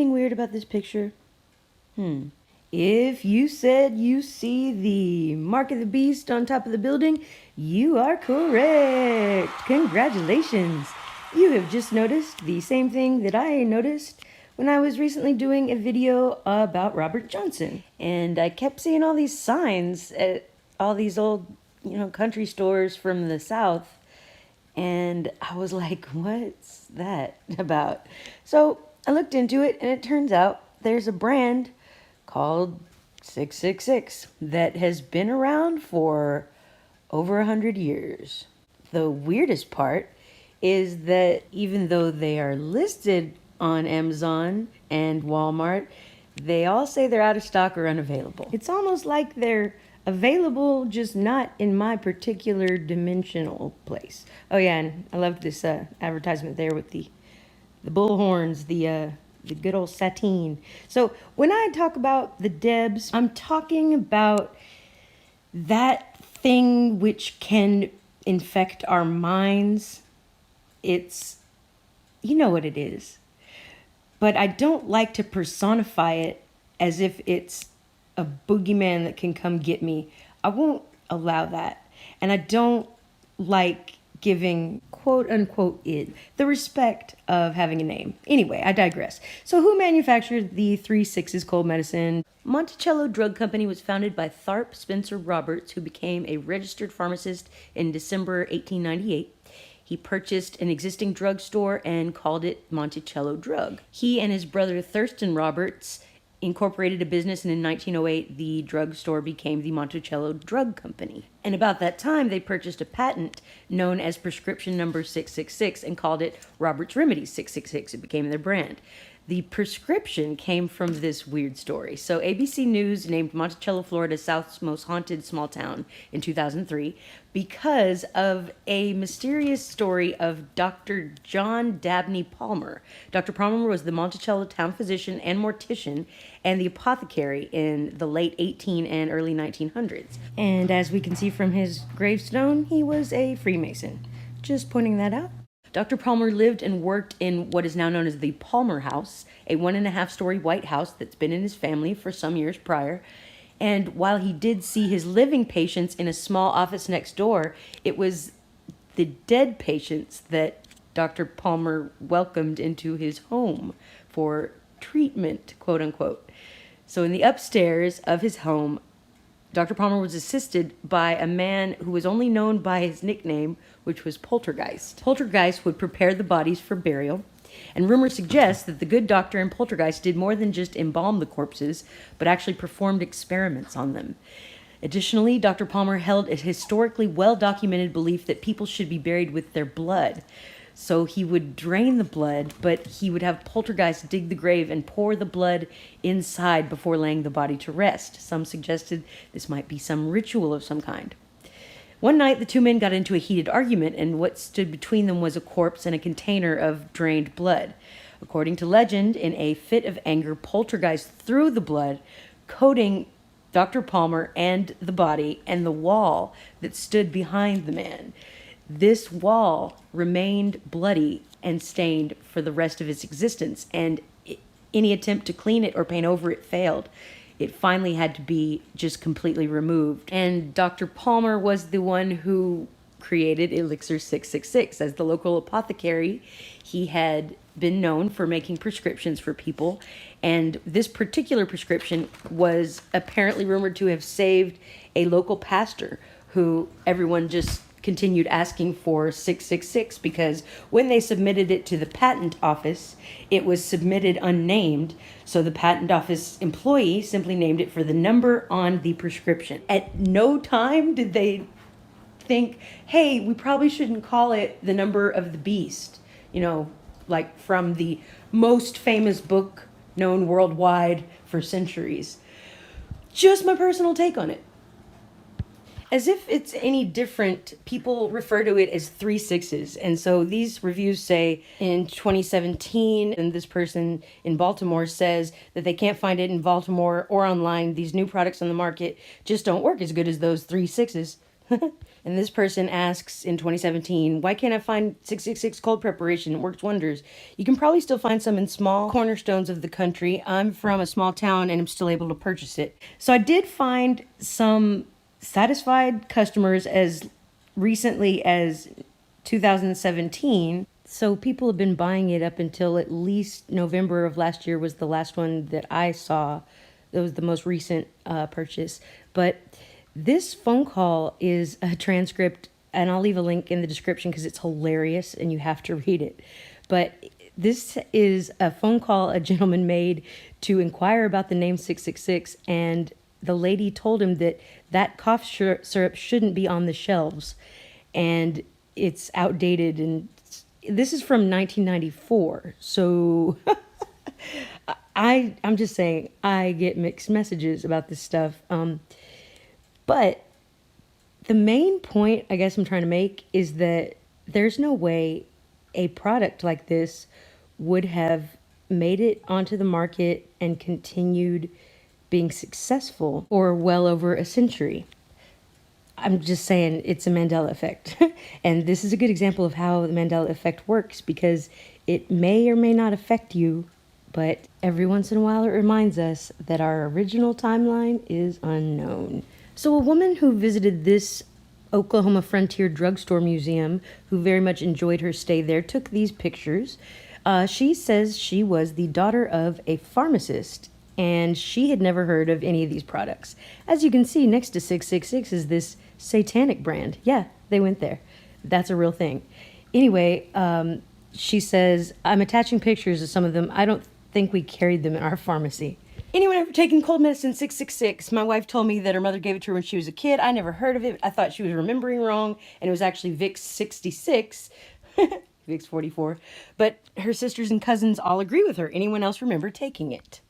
anything weird about this picture? If you said you see the mark of the beast on top of the building, you are correct. Congratulations. You have just noticed the same thing that I noticed when I was recently doing a video about Robert Johnson. And I kept seeing all these signs at all these old, country stores from the South. And I was like, what's that about? So I looked into it, and it turns out there's a brand called 666 that has been around for over 100 years. The weirdest part is that even though they are listed on Amazon and Walmart, they all say they're out of stock or unavailable. It's almost like they're available, just not in my particular dimensional place. Oh yeah, and I loved this advertisement there with the bull horns, the good old sateen. So when I talk about the Debs, I'm talking about that thing which can infect our minds. It's, you know what it is. But I don't like to personify it as if it's a boogeyman that can come get me. I won't allow that. And I don't like giving quote unquote it the respect of having a name. Anyway, I digress. So who manufactured the 3/6's cold medicine? Monticello Drug Company was founded by Tharp Spencer Roberts, who became a registered pharmacist in December 1898. He purchased an existing drugstore and called it Monticello Drug. He and his brother Thurston Roberts incorporated a business, and in 1908, the drugstore became the Monticello Drug Company. And about that time, they purchased a patent known as prescription number 666 and called it Robert's Remedy 666. It became their brand. The prescription came from this weird story. So ABC News named Monticello, Florida, South's most haunted small town in 2003 because of a mysterious story of Dr. John Dabney Palmer. Dr. Palmer was the Monticello town physician and mortician and the apothecary in the late 18 and early 1900s. And as we can see from his gravestone, he was a Freemason. Just pointing that out. Dr. Palmer lived and worked in what is now known as the Palmer House, a 1.5-story white house that's been in his family for some years prior. And while he did see his living patients in a small office next door, it was the dead patients that Dr. Palmer welcomed into his home for treatment, quote unquote. So in the upstairs of his home, Dr. Palmer was assisted by a man who was only known by his nickname, which was Poltergeist. Poltergeist would prepare the bodies for burial, and rumor suggests that the good doctor and Poltergeist did more than just embalm the corpses, but actually performed experiments on them. Additionally, Dr. Palmer held a historically well-documented belief that people should be buried with their blood. So he would drain the blood, but he would have Poltergeist dig the grave and pour the blood inside before laying the body to rest. Some suggested this might be some ritual of some kind. One night, the two men got into a heated argument, and what stood between them was a corpse and a container of drained blood. According to legend, in a fit of anger, Poltergeist threw the blood, coating Dr. Palmer and the body and the wall that stood behind the man. This wall remained bloody and stained for the rest of its existence, and any attempt to clean it or paint over it failed. It finally had to be just completely removed. And Dr. Palmer was the one who created Elixir 666. As the local apothecary, he had been known for making prescriptions for people, and this particular prescription was apparently rumored to have saved a local pastor who everyone just continued asking for 666 because when they submitted it to the patent office, it was submitted unnamed. So the patent office employee simply named it for the number on the prescription. At no time did they think, hey, we probably shouldn't call it the number of the beast, like from the most famous book known worldwide for centuries. Just my personal take on it. As if it's any different, people refer to it as 3/6s. And so these reviews say in 2017, and this person in Baltimore says that they can't find it in Baltimore or online. These new products on the market just don't work as good as those 3/6s. And this person asks in 2017, why can't I find 666 cold preparation? It works wonders. You can probably still find some in small cornerstones of the country. I'm from a small town and I'm still able to purchase it. So I did find some satisfied customers as recently as 2017. So people have been buying it up until at least November of last year was the last one that I saw. That was the most recent purchase. But this phone call is a transcript, and I'll leave a link in the description because it's hilarious and you have to read it. But this is a phone call a gentleman made to inquire about the name 666, and the lady told him that that cough syrup shouldn't be on the shelves, and it's outdated, and this is from 1994. So I'm just saying, I get mixed messages about this stuff. But the main point I guess I'm trying to make is that there's no way a product like this would have made it onto the market and continued being successful for well over a century. I'm just saying it's a Mandela effect. And this is a good example of how the Mandela effect works, because it may or may not affect you, but every once in a while it reminds us that our original timeline is unknown. So a woman who visited this Oklahoma Frontier Drugstore Museum, who very much enjoyed her stay there, took these pictures. She says she was the daughter of a pharmacist, and she had never heard of any of these products. As you can see, next to 666 is this satanic brand. Yeah, they went there. That's a real thing. Anyway, she says, I'm attaching pictures of some of them. I don't think we carried them in our pharmacy. Anyone ever taken cold medicine 666? My wife told me that her mother gave it to her when she was a kid. I never heard of it. I thought she was remembering wrong, and it was actually Vicks 66, Vicks 44. But her sisters and cousins all agree with her. Anyone else remember taking it?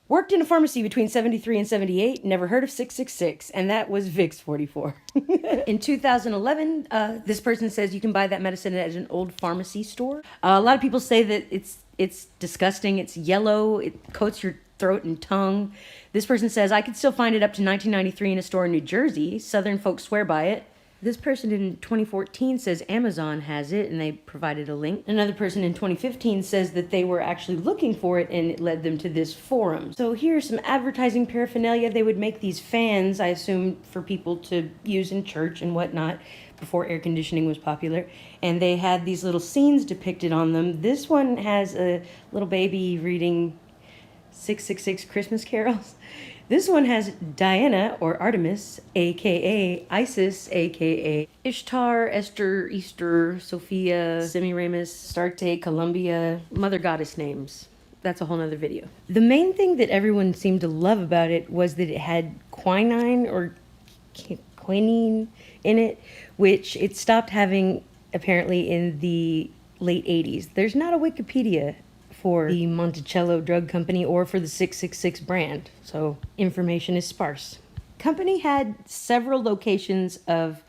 Worked in a pharmacy between 73 and 78, never heard of 666, and that was Vicks 44. In 2011, this person says you can buy that medicine at an old pharmacy store. A lot of people say that it's disgusting, it's yellow, it coats your throat and tongue. This person says, I could still find it up to 1993 in a store in New Jersey. Southern folks swear by it. This person in 2014 says Amazon has it, and they provided a link. Another person in 2015 says that they were actually looking for it, and it led them to this forum. So here's some advertising paraphernalia. They would make these fans, I assume, for people to use in church and whatnot before air conditioning was popular. And they had these little scenes depicted on them. This one has a little baby reading 666 Christmas carols. This one has Diana, or Artemis, aka Isis, aka Ishtar, Esther, Easter, Sophia, Semiramis, Astarte, Columbia, mother goddess names. That's a whole nother video. The main thing that everyone seemed to love about it was that it had quinine or quinine in it, which it stopped having apparently in the late 80s. There's not a Wikipedia for the Monticello Drug Company or for the 666 brand, so information is sparse. Company had several locations of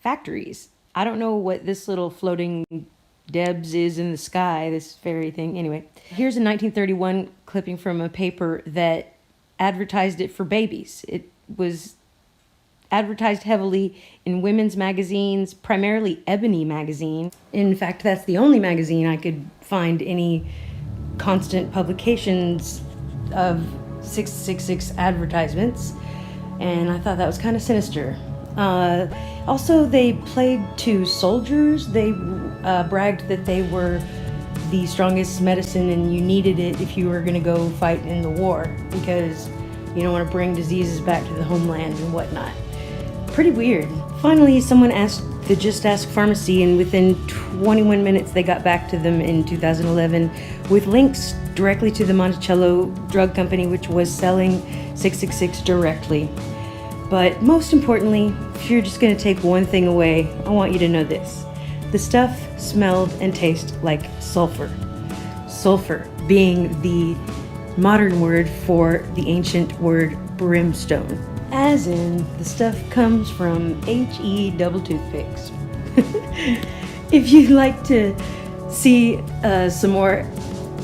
factories. I don't know what this little floating Debs is in the sky, this fairy thing. Anyway, here's a 1931 clipping from a paper that advertised it for babies. It was advertised heavily in women's magazines, primarily Ebony magazine. In fact, that's the only magazine I could find any constant publications of 666 advertisements, and I thought that was kind of sinister. Also, they played to soldiers. They bragged that they were the strongest medicine and you needed it if you were going to go fight in the war, because you don't want to bring diseases back to the homeland and whatnot. Pretty weird. Finally, someone asked the Just Ask Pharmacy, and within 21 minutes they got back to them in 2011 with links directly to the Monticello Drug Company, which was selling 666 directly. But most importantly, if you're just going to take one thing away, I want you to know this. The stuff smelled and tasted like sulfur. Sulfur being the modern word for the ancient word brimstone. As in, the stuff comes from HE double toothpicks. If you'd like to see some more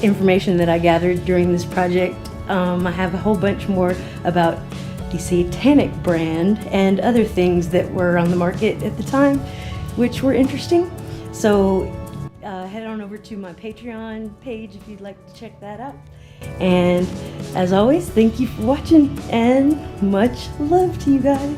information that I gathered during this project, I have a whole bunch more about the Satanic brand and other things that were on the market at the time, which were interesting. So head on over to my Patreon page if you'd like to check that out. And as always, thank you for watching, and much love to you guys.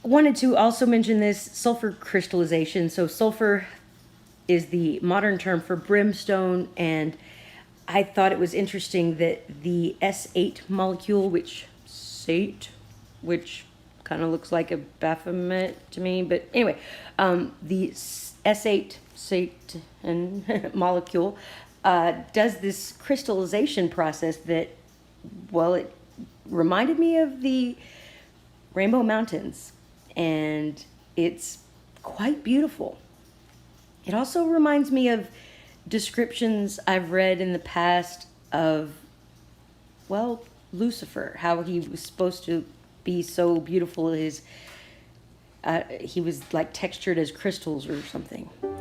Wanted to also mention this sulfur crystallization. So sulfur is the modern term for brimstone, and I thought it was interesting that the S8 molecule, which kind of looks like a Baphomet to me, but anyway, the S8 molecule does this crystallization process that, well, it reminded me of the Rainbow Mountains, and it's quite beautiful. It also reminds me of descriptions I've read in the past of, well, Lucifer, how he was supposed to be so beautiful. He was like textured as crystals or something.